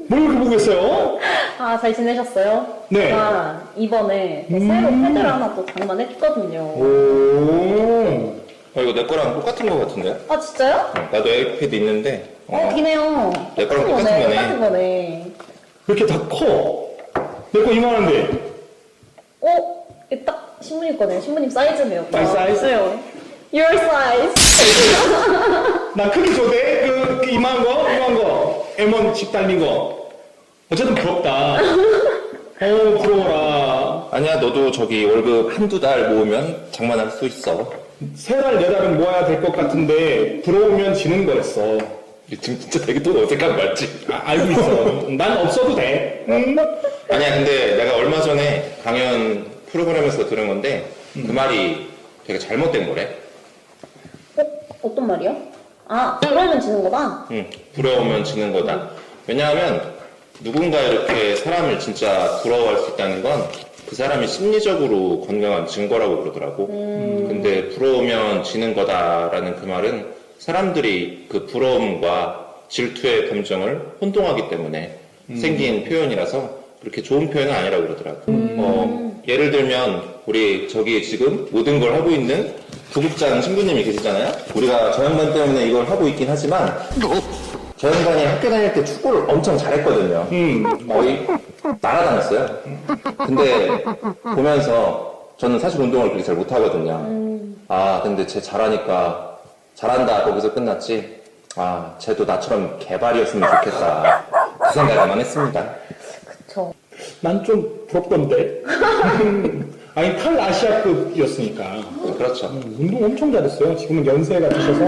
뭘 이렇게 보고 계세요? 아, 잘 지내셨어요? 네. 제가 이번에 또 새로 패드를 하나 또 장만했거든요. 오. 이거 내 거랑 똑같은 거 같은데? 아, 진짜요? 나도 에어패드 있는데. 기네요. 내 거랑 똑같은 거네. 똑같은 거네. 왜 이렇게 다 커? 내 거 이만한데. 이게 딱 신부님 거네요. 신부님 사이즈네요. My size? 요 Your size. 나 크기 줘대? 그 이만한 거? 이만한 거. M1 칩 달린 거. 어쨌든 부럽다. 부러워라. 아니야, 너도 저기 월급 한두 달 모으면 장만할 수 있어. 3달, 4달은 모아야 될 것 같은데, 부러우면 지는 거랬어. 지금 진짜 되게 또 어색한 거 맞지? 알고 있어. 난 없어도 돼. 응? 아니야, 근데 내가 얼마 전에 강연 프로그램에서 들은 건데, 그 말이 되게 잘못된 거래. 어떤 말이요? 아, 그러면 지는 거다? 응, 부러우면 지는 거다. 왜냐하면 누군가 이렇게 사람을 진짜 부러워할 수 있다는 건 그 사람이 심리적으로 건강한 증거라고 그러더라고. 근데 부러우면 지는 거다라는 그 말은 사람들이 그 부러움과 질투의 감정을 혼동하기 때문에 생긴 표현이라서 그렇게 좋은 표현은 아니라고 그러더라고. 예를 들면 우리 저기 지금 모든 걸 하고 있는 부국장 신부님이 계시잖아요. 우리가 저 양반 때문에 이걸 하고 있긴 하지만 저 양반이 학교 다닐 때 축구를 엄청 잘했거든요. 거의 날아다녔어요. 근데 보면서 저는 사실 운동을 그렇게 잘 못하거든요. 아, 근데 쟤 잘하니까 잘한다 거기서 끝났지. 아, 쟤도 나처럼 개발이었으면 좋겠다. 그 생각만 했습니다. 그쵸. 난 좀 부럽던데. 아니, 탈아시아급이었으니까. 그렇죠. 운동 엄청 잘했어요. 지금은 연세가 드셔서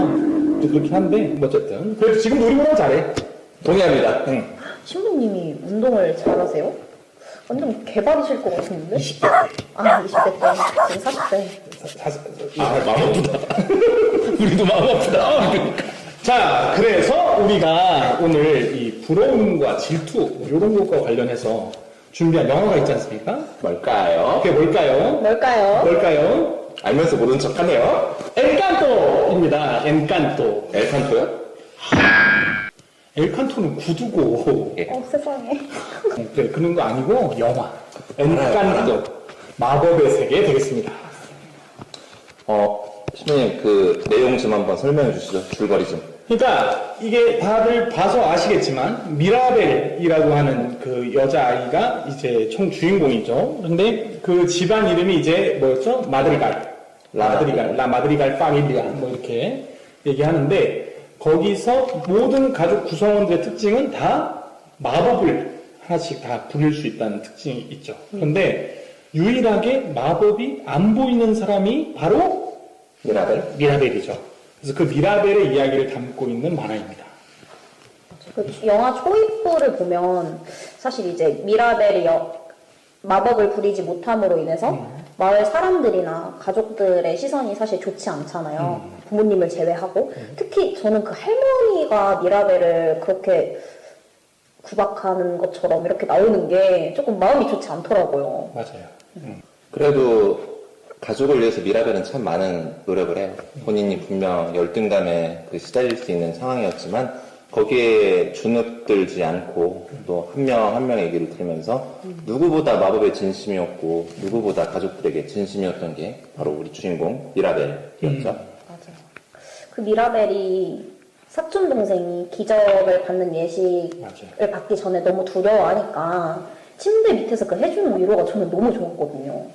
또 그렇긴 한데, 뭐 어쨌든. 그래도 지금도 우리보다 잘해. 동의합니다. 응. 신부님이 운동을 잘하세요? 완전 개발이실 것 같은데? 20대 때. 아, 20대 때. 지금 40대. 아, 마음 아프다. 우리도 마음 아프다. 그러니까. 자, 그래서 우리가 오늘 이 부러움과 질투, 이런 것과 관련해서 준비한 영화가 있지 않습니까? 뭘까요? 그게 뭘까요? 뭘까요? 뭘까요? 알면서 모른 척 하네요. 엔칸토입니다. 엔칸토. 엘칸토요? 엘칸토는 구두고. 예. 세상에. 그래, 그런 거 아니고 영화. 엔칸토. 마법의 세계 되겠습니다. 신부님 그 내용 좀 한번 설명해 주시죠. 줄거리 좀. 그러니까 이게 다들 봐서 아시겠지만 미라벨이라고 하는 그 여자아이가 이제 총 주인공이죠. 근데 그 집안 이름이 이제 뭐였죠? 마드리갈. 라 마드리갈 파밀리아 뭐 이렇게 얘기하는데 거기서 모든 가족 구성원들의 특징은 다 마법을 하나씩 다 부릴 수 있다는 특징이 있죠. 그런데 유일하게 마법이 안 보이는 사람이 바로 미라벨이죠. 그래서 그 미라벨의 이야기를 담고 있는 만화입니다. 그 영화 초입부를 보면 사실 이제 미라벨이 마법을 부리지 못함으로 인해서 마을 사람들이나 가족들의 시선이 사실 좋지 않잖아요. 부모님을 제외하고. 특히 저는 그 할머니가 미라벨을 그렇게 구박하는 것처럼 이렇게 나오는 게 조금 마음이 좋지 않더라고요. 맞아요. 그래도 가족을 위해서 미라벨은 참 많은 노력을 해요. 본인이 분명 열등감에 시달릴 수 있는 상황이었지만 거기에 주눅들지 않고 또 한 명 한 명의 얘기를 들으면서 누구보다 마법의 진심이었고 누구보다 가족들에게 진심이었던 게 바로 우리 주인공 미라벨이었죠. 맞아요. 그 미라벨이 사촌 동생이 기적을 받는 예식을 맞아요. 받기 전에 너무 두려워하니까 침대 밑에서 그 해주는 위로가 저는 너무 좋았거든요.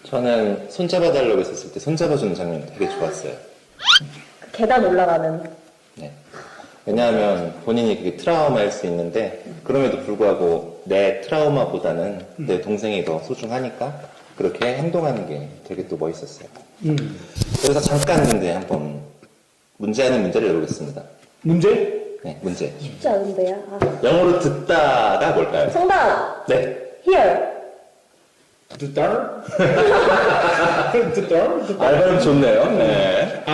저는 손잡아달라고 했었을 때 손잡아주는 장면이 되게 좋았어요. 그 계단 올라가는. 네. 왜냐하면 본인이 그게 트라우마일 수 있는데 그럼에도 불구하고 내 트라우마보다는 내 동생이 더 소중하니까 그렇게 행동하는 게 되게 또 멋있었어요. 그래서 잠깐 근데 한번 문제 아닌 문제를 내보겠습니다. 문제? 네, 문제. 쉽지 않은데요. 아. 영어로 듣다가 뭘까요? 정답! 네. Here! 듣다? 듣다? 발음 좋네요. 네.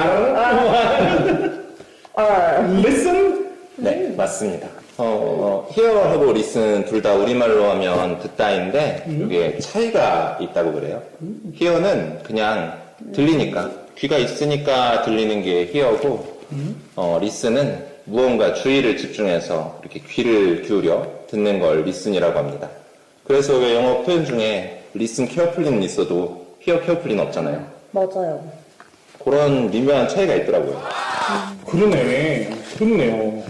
listen? 네, 맞습니다. hear하고 listen 둘 다 우리말로 하면 듣다인데 이게 차이가 있다고 그래요. hear는 그냥 들리니까 귀가 있으니까 들리는 게 hear고 listen은 무언가 주의를 집중해서 이렇게 귀를 기울여 듣는 걸 리슨이라고 합니다. 그래서 왜 영어 표현 중에 listen carefully는 있어도 hear carefully는 없잖아요. 맞아요. 그런 미묘한 차이가 있더라고요. 그러네요.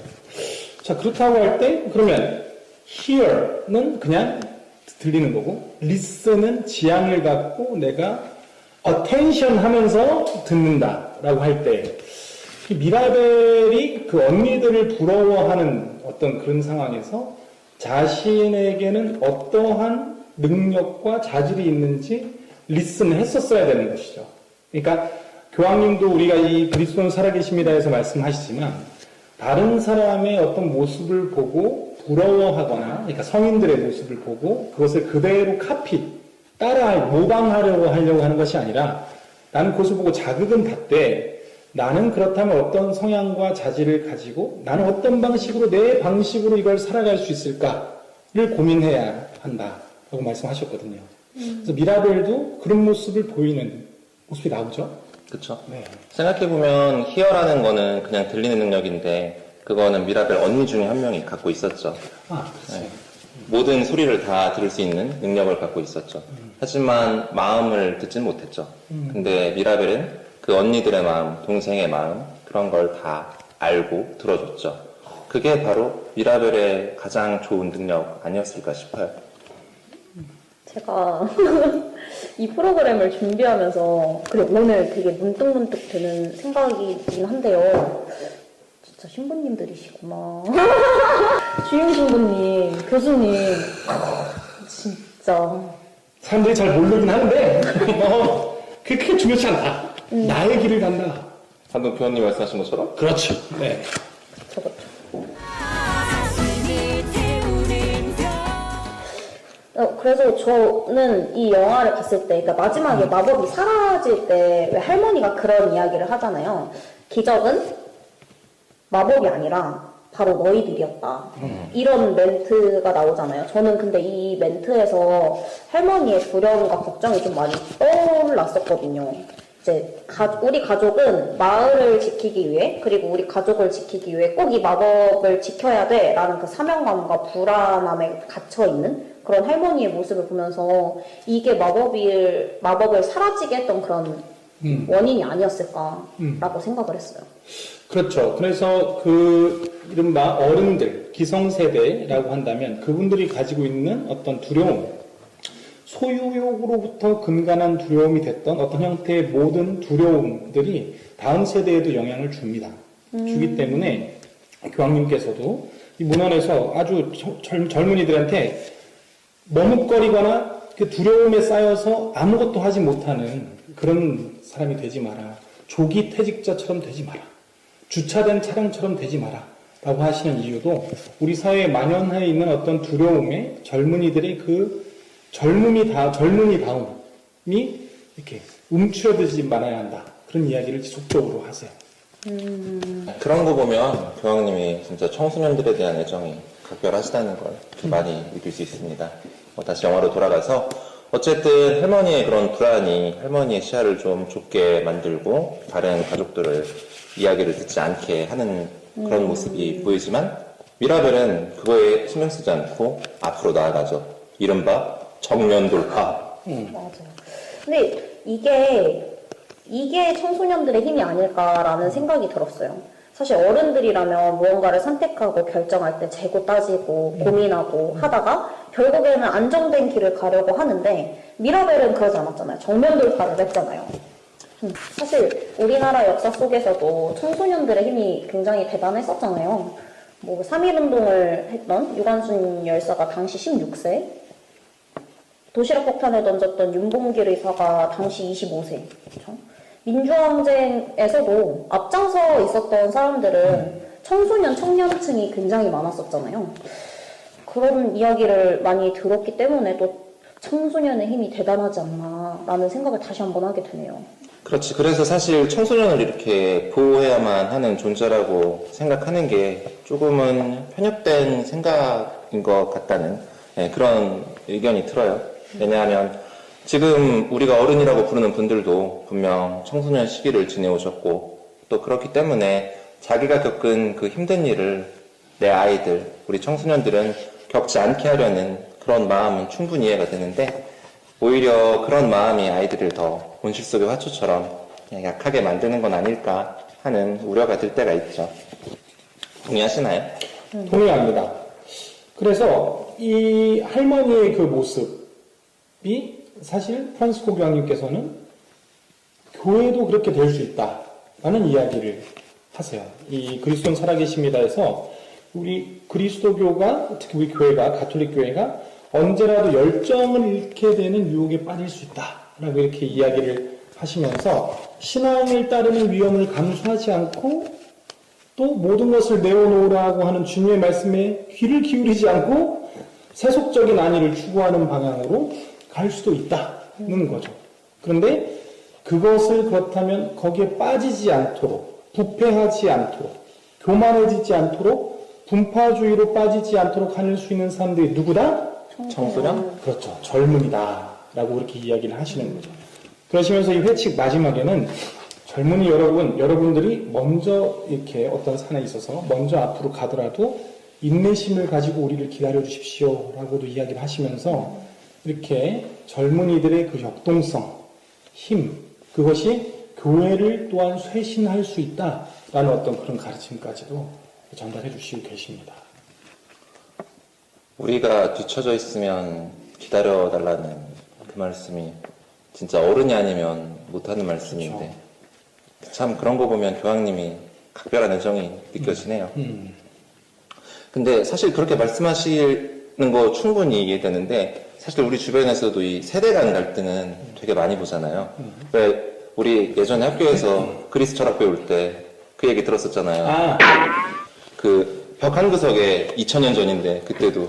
자, 그렇다고 할 때, 그러면, hear는 그냥 들리는 거고, listen은 지향을 갖고 내가 attention 하면서 듣는다라고 할 때, 이 미라벨이 그 언니들을 부러워하는 어떤 그런 상황에서 자신에게는 어떠한 능력과 자질이 있는지 리슨을 했었어야 되는 것이죠. 그러니까 교황님도 우리가 이 그리스도는 살아계십니다에서 말씀하시지만 다른 사람의 어떤 모습을 보고 부러워하거나 그러니까 성인들의 모습을 보고 그것을 그대로 모방하려고 하는 것이 아니라 나는 그것을 보고 자극은 받되 나는 그렇다면 어떤 성향과 자질을 가지고 나는 어떤 방식으로 내 방식으로 이걸 살아갈 수 있을까를 고민해야 한다라고 말씀하셨거든요. 그래서 미라벨도 그런 모습을 보이는 모습이 나오죠. 그쵸? 네. 생각해보면 hear라는 거는 그냥 들리는 능력인데 그거는 미라벨 언니 중에 한 명이 갖고 있었죠. 그렇지. 네. 모든 소리를 다 들을 수 있는 능력을 갖고 있었죠. 하지만 마음을 듣진 못했죠. 근데 미라벨은 그 언니들의 마음, 동생의 마음 그런 걸 다 알고 들어줬죠. 그게 바로 미라벨의 가장 좋은 능력 아니었을까 싶어요. 제가 이 프로그램을 준비하면서 그리고 오늘 되게 문득문득 드는 생각이긴 한데요. 진짜 신부님들이시구나. 주임 신부님, 교수님, 진짜. 사람들이 잘 모르긴 하는데 그게 크게 중요치 않아. 나의 길을 간다. 방금 교원님 말씀하신 것처럼 그렇죠. 네. 저거. 그래서 저는 이 영화를 봤을 때, 그러니까 마지막에 마법이 사라질 때 왜 할머니가 그런 이야기를 하잖아요. 기적은 마법이 아니라 바로 너희들이었다. 이런 멘트가 나오잖아요. 저는 근데 이 멘트에서 할머니의 두려움과 걱정이 좀 많이 떠올랐었거든요. 이제 우리 가족은 마을을 지키기 위해 그리고 우리 가족을 지키기 위해 꼭 이 마법을 지켜야 돼 라는 그 사명감과 불안함에 갇혀있는 그런 할머니의 모습을 보면서 이게 마법을 사라지게 했던 그런 원인이 아니었을까라고 생각을 했어요. 그렇죠. 그래서 그 이른바 어른들, 기성세대라고 한다면 그분들이 가지고 있는 어떤 두려움, 소유욕으로부터 근간한 두려움이 됐던 어떤 형태의 모든 두려움들이 다음 세대에도 영향을 줍니다. 주기 때문에 교황님께서도 이 문헌에서 아주 젊은이들한테 머뭇거리거나 그 두려움에 쌓여서 아무것도 하지 못하는 그런 사람이 되지 마라. 조기 퇴직자처럼 되지 마라. 주차된 차량처럼 되지 마라. 라고 하시는 이유도 우리 사회에 만연해 있는 어떤 두려움에 젊은이들의 그 젊은이다움이 이렇게 움츠러들지 말아야 한다. 그런 이야기를 지속적으로 하세요. 그런 거 보면 교황님이 진짜 청소년들에 대한 애정이 각별하시다는 걸 많이 느낄 수 있습니다. 다시 영화로 돌아가서 어쨌든 할머니의 그런 불안이 할머니의 시야를 좀 좁게 만들고 다른 가족들을 이야기를 듣지 않게 하는 그런 모습이 보이지만 미라벨은 그거에 신경 쓰지 않고 앞으로 나아가죠. 이른바 정면 돌파. 맞아요. 근데 이게 청소년들의 힘이 아닐까라는 생각이 들었어요. 사실 어른들이라면 무언가를 선택하고 결정할 때 재고 따지고 고민하고 하다가 결국에는 안정된 길을 가려고 하는데 미라벨은 그러지 않았잖아요. 정면 돌파를 했잖아요. 사실 우리나라 역사 속에서도 청소년들의 힘이 굉장히 대단했었잖아요. 3.1운동을 했던 유관순 열사가 당시 16세, 도시락 폭탄을 던졌던 윤봉길 의사가 당시 25세. 그렇죠? 민주항쟁에서도 앞장서 있었던 사람들은 청소년, 청년층이 굉장히 많았었잖아요. 그런 이야기를 많이 들었기 때문에 또 청소년의 힘이 대단하지 않나라는 생각을 다시 한번 하게 되네요. 그렇지. 그래서 사실 청소년을 이렇게 보호해야만 하는 존재라고 생각하는 게 조금은 편협된 생각인 것 같다는 그런 의견이 들어요. 왜냐하면 지금 우리가 어른이라고 부르는 분들도 분명 청소년 시기를 지내오셨고 또 그렇기 때문에 자기가 겪은 그 힘든 일을 내 아이들, 우리 청소년들은 겪지 않게 하려는 그런 마음은 충분히 이해가 되는데 오히려 그런 마음이 아이들을 더 온실 속의 화초처럼 그냥 약하게 만드는 건 아닐까 하는 우려가 들 때가 있죠. 동의하시나요? 동의합니다. 그래서 이 할머니의 그 모습이 사실 프란시스코 교황님께서는 교회도 그렇게 될 수 있다라는 이야기를 하세요. 이 그리스도는 살아계십니다에서 우리 그리스도교가 특히 우리 교회가 가톨릭 교회가 언제라도 열정을 잃게 되는 유혹에 빠질 수 있다라고 이렇게 이야기를 하시면서 신앙을 따르는 위험을 감수하지 않고 또 모든 것을 내어놓으라고 하는 주님의 말씀에 귀를 기울이지 않고 세속적인 안위를 추구하는 방향으로 갈 수도 있다는 거죠. 그런데 그것을 그렇다면 거기에 빠지지 않도록, 부패하지 않도록, 교만해지지 않도록, 분파주의로 빠지지 않도록 할 수 있는 사람들이 누구다? 청소년? 그렇죠. 젊은이다. 라고 그렇게 이야기를 하시는 거죠. 그러시면서 이 회칙 마지막에는 젊은이 여러분들이 먼저 이렇게 어떤 산에 있어서 먼저 앞으로 가더라도 인내심을 가지고 우리를 기다려 주십시오. 라고도 이야기를 하시면서 이렇게 젊은이들의 그 역동성, 힘, 그것이 교회를 또한 쇄신할 수 있다라는 어떤 그런 가르침까지도 전달해 주시고 계십니다. 우리가 뒤처져 있으면 기다려달라는 그 말씀이 진짜 어른이 아니면 못하는 말씀인데 참 그런 거 보면 교황님이 각별한 애정이 느껴지네요. 근데 사실 그렇게 말씀하시는 거 충분히 이해되는데 사실 우리 주변에서도 이 세대 간 갈등은 되게 많이 보잖아요. 왜 우리 예전에 학교에서 그리스 철학 배울 때 그 얘기 들었었잖아요. 그 벽 한 구석에 2000년 전인데 그때도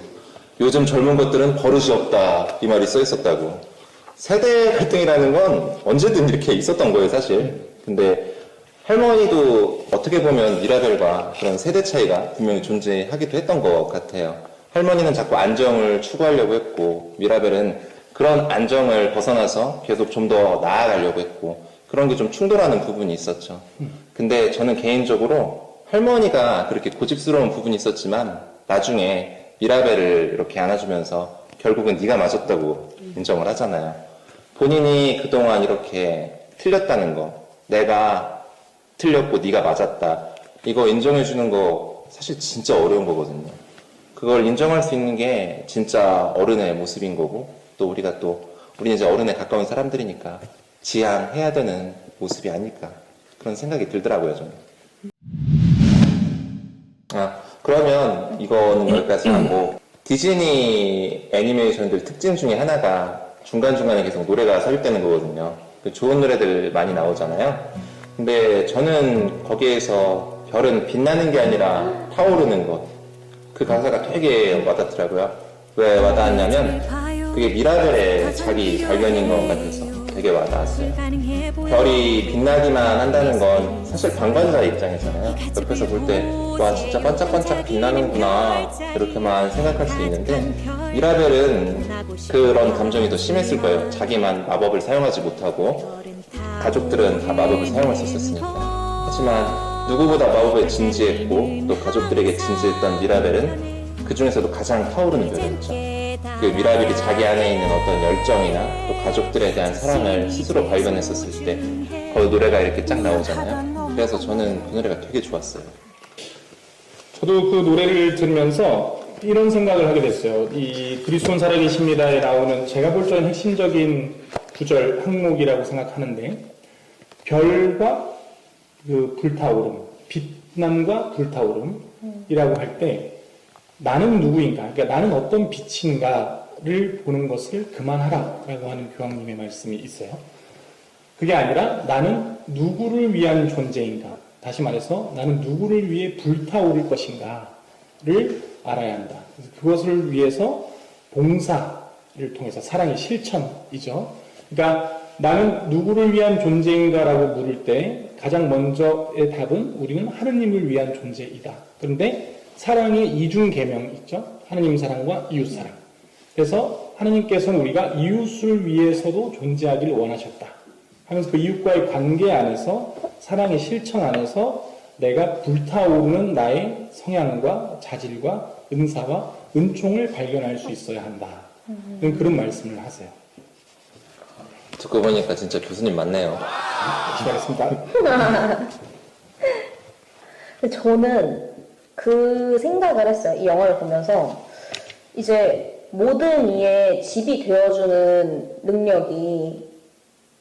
요즘 젊은 것들은 버릇이 없다 이 말이 써 있었다고. 세대 갈등이라는 건 언제든 이렇게 있었던 거예요 사실. 근데 할머니도 어떻게 보면 미라벨과 그런 세대 차이가 분명히 존재하기도 했던 것 같아요. 할머니는 자꾸 안정을 추구하려고 했고 미라벨은 그런 안정을 벗어나서 계속 좀 더 나아가려고 했고 그런 게 좀 충돌하는 부분이 있었죠. 근데 저는 개인적으로 할머니가 그렇게 고집스러운 부분이 있었지만 나중에 미라벨을 이렇게 안아주면서 결국은 네가 맞았다고 인정을 하잖아요. 본인이 그동안 이렇게 틀렸다는 거, 내가 틀렸고 네가 맞았다, 이거 인정해주는 거 사실 진짜 어려운 거거든요. 그걸 인정할 수 있는 게 진짜 어른의 모습인 거고 또 우리는 이제 어른에 가까운 사람들이니까 지향해야 되는 모습이 아닐까 그런 생각이 들더라고요 저는. 그러면 이거는 여기까지 하고 디즈니 애니메이션들 특징 중에 하나가 중간중간에 계속 노래가 삽입되는 거거든요. 좋은 노래들 많이 나오잖아요. 근데 저는 거기에서 별은 빛나는 게 아니라 타오르는 것, 그 가사가 되게 와닿더라고요. 왜 와닿았냐면 그게 미라벨의 자기 발견인 것 같아서 되게 와닿았어요. 별이 빛나기만 한다는 건 사실 방관자 입장이잖아요. 옆에서 볼 때 와 진짜 반짝반짝 빛나는구나 이렇게만 생각할 수 있는데 미라벨은 그런 감정이 더 심했을 거예요. 자기만 마법을 사용하지 못하고 가족들은 다 마법을 사용했었으니까. 하지만 누구보다 마법에 진지했고 또 가족들에게 진지했던 미라벨은 그 중에서도 가장 타오르는 별이었죠. 그 미라벨이 자기 안에 있는 어떤 열정이나 또 가족들에 대한 사랑을 스스로 발견했었을 때 그 노래가 이렇게 쫙 나오잖아요. 그래서 저는 그 노래가 되게 좋았어요. 저도 그 노래를 들으면서 이런 생각을 하게 됐어요. 이 그리스도는 살아계십니다에 나오는 제가 볼 때는 핵심적인 구절 항목이라고 생각하는데 별과 그 불타오름, 빛남과 불타오름이라고 할 때 나는 누구인가, 그러니까 나는 어떤 빛인가를 보는 것을 그만하라라고 하는 교황님의 말씀이 있어요. 그게 아니라 나는 누구를 위한 존재인가, 다시 말해서 나는 누구를 위해 불타오를 것인가를 알아야 한다. 그래서 그것을 위해서 봉사를 통해서 사랑의 실천이죠. 그러니까 나는 누구를 위한 존재인가라고 물을 때 가장 먼저의 답은 우리는 하느님을 위한 존재이다. 그런데 사랑의 이중 계명이 있죠. 하느님 사랑과 이웃 사랑. 그래서 하느님께서는 우리가 이웃을 위해서도 존재하기를 원하셨다 하면서 그 이웃과의 관계 안에서 사랑의 실천 안에서 내가 불타오르는 나의 성향과 자질과 은사와 은총을 발견할 수 있어야 한다. 그런 말씀을 하세요. 듣고 보니까 진짜 교수님 맞네요. 기다렸습니다. 근데 저는 그 생각을 했어요. 이 영화를 보면서 이제 모든 이의 집이 되어주는 능력이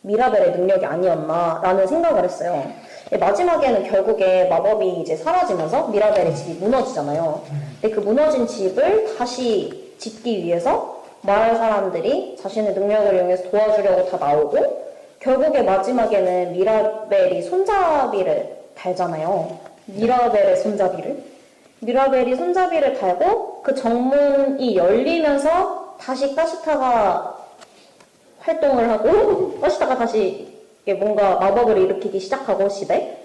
미라벨의 능력이 아니었나라는 생각을 했어요. 마지막에는 결국에 마법이 이제 사라지면서 미라벨의 집이 무너지잖아요. 근데 그 무너진 집을 다시 짓기 위해서 마을 사람들이 자신의 능력을 이용해서 도와주려고 다 나오고 결국에 마지막에는 미라벨이 손잡이를 달잖아요. 미라벨의 손잡이를. 미라벨이 손잡이를 달고 그 정문이 열리면서 다시 까시타가 활동을 하고 까시타가 다시 뭔가 마법을 일으키기 시작하고 집에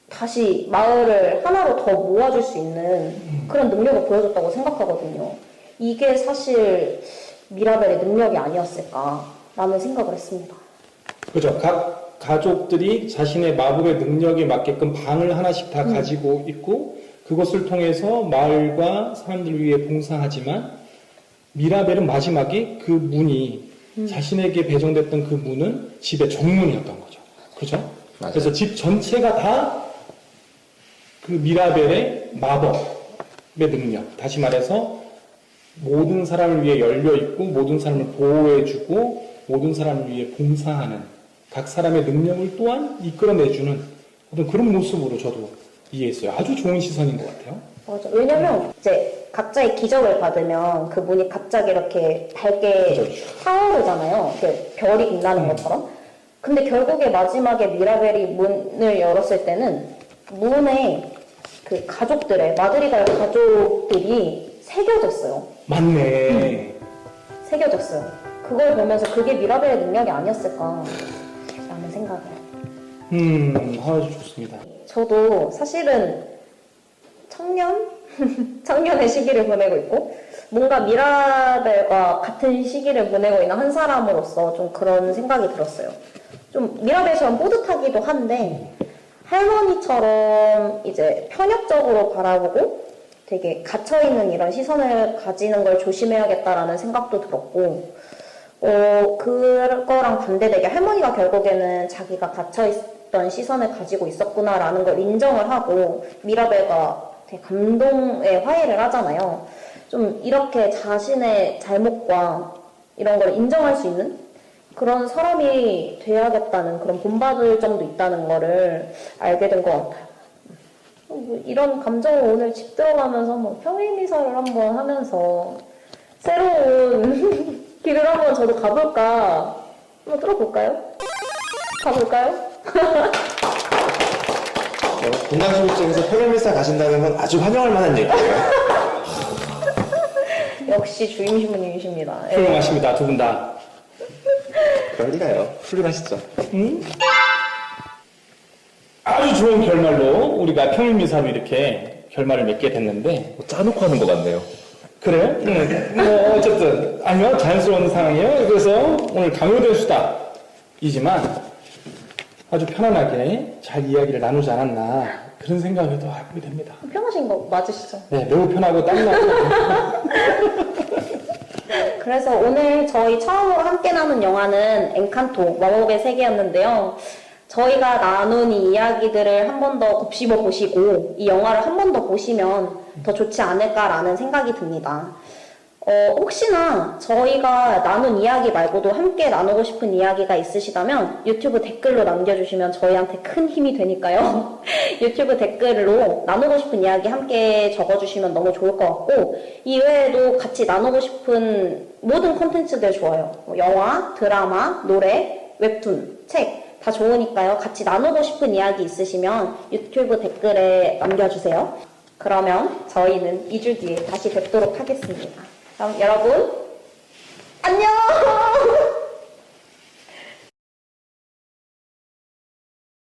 다시 마을을 하나로 더 모아줄 수 있는 그런 능력을 보여줬다고 생각하거든요. 이게 사실 미라벨의 능력이 아니었을까라는 생각을 했습니다. 그죠. 각 가족들이 자신의 마법의 능력에 맞게끔 방을 하나씩 다 가지고 있고 그것을 통해서 마을과 사람들을 위해 봉사하지만 미라벨은 마지막에 그 문이 자신에게 배정됐던 그 문은 집의 정문이었던 거죠. 그죠? 맞아요. 그래서 집 전체가 다 그 미라벨의 마법의 능력. 다시 말해서 모든 사람을 위해 열려있고 모든 사람을 보호해주고 모든 사람을 위해 봉사하는 각 사람의 능력을 또한 이끌어내주는 어떤 그런 모습으로 저도 이해했어요. 아주 좋은 시선인 것 같아요. 맞아. 왜냐면 이제 각자의 기적을 받으면 그 문이 갑자기 이렇게 밝게 그죠. 타오르잖아요. 그 별이 빛나는 것처럼. 근데 결국에 마지막에 미라벨이 문을 열었을 때는 문에 그 가족들의 마드리갈 가족들이 새겨졌어요. 맞네. 새겨졌어요. 그걸 보면서 그게 미라벨의 능력이 아니었을까라는 생각을. 아주 좋습니다. 저도 사실은 청년의 시기를 보내고 있고, 뭔가 미라벨과 같은 시기를 보내고 있는 한 사람으로서 좀 그런 생각이 들었어요. 좀 미라벨처럼 뿌듯하기도 한데, 할머니처럼 이제 편협적으로 바라보고 되게 갇혀있는 이런 시선을 가지는 걸 조심해야겠다라는 생각도 들었고, 그거랑 반대되게 할머니가 결국에는 자기가 갇혀있던 시선을 가지고 있었구나라는 걸 인정을 하고 미라벨과 되게 감동의 화해를 하잖아요. 좀 이렇게 자신의 잘못과 이런 걸 인정할 수 있는 그런 사람이 돼야겠다는 그런 본받을 점도 있다는 거를 알게 된 것 같아요. 뭐 이런 감정을 오늘 집 들어가면서 뭐 평일미사를 한번 하면서 새로운 길을 한번 저도 가볼까? 한번 뚫어볼까요? 가볼까요? 분당신입장에서 평일미사 가신다는 건 아주 환영할 만한 얘기예요. 역시 주임 신부님이십니다. 예. 훌륭하십니다. 두 분 다. 그럴 리가요. 훌륭하시죠. 아주 좋은 결말로 우리가 평일미사로 이렇게 결말을 맺게 됐는데 짜놓고 하는 것 같네요. 그래요? 뭐 어쨌든 아니요 자연스러운 상황이에요. 그래서 오늘 강요된 수다이지만 아주 편안하게 잘 이야기를 나누지 않았나 그런 생각이 또 하게 됩니다. 편하신 거 맞으시죠? 네, 매우 편하고 땀나고 그래서 오늘 저희 처음으로 함께 나눈 영화는 엔칸토 마법의 세계였는데요. 저희가 나눈 이 이야기들을 한 번 더 곱씹어 보시고 이 영화를 한 번 더 보시면 더 좋지 않을까라는 생각이 듭니다. 혹시나 저희가 나눈 이야기 말고도 함께 나누고 싶은 이야기가 있으시다면 유튜브 댓글로 남겨주시면 저희한테 큰 힘이 되니까요. 유튜브 댓글로 나누고 싶은 이야기 함께 적어주시면 너무 좋을 것 같고 이외에도 같이 나누고 싶은 모든 콘텐츠들 좋아요. 뭐 영화, 드라마, 노래, 웹툰, 책 다 좋으니까요. 같이 나누고 싶은 이야기 있으시면 유튜브 댓글에 남겨주세요. 그러면 저희는 2주 뒤에 다시 뵙도록 하겠습니다. 그럼 여러분 안녕!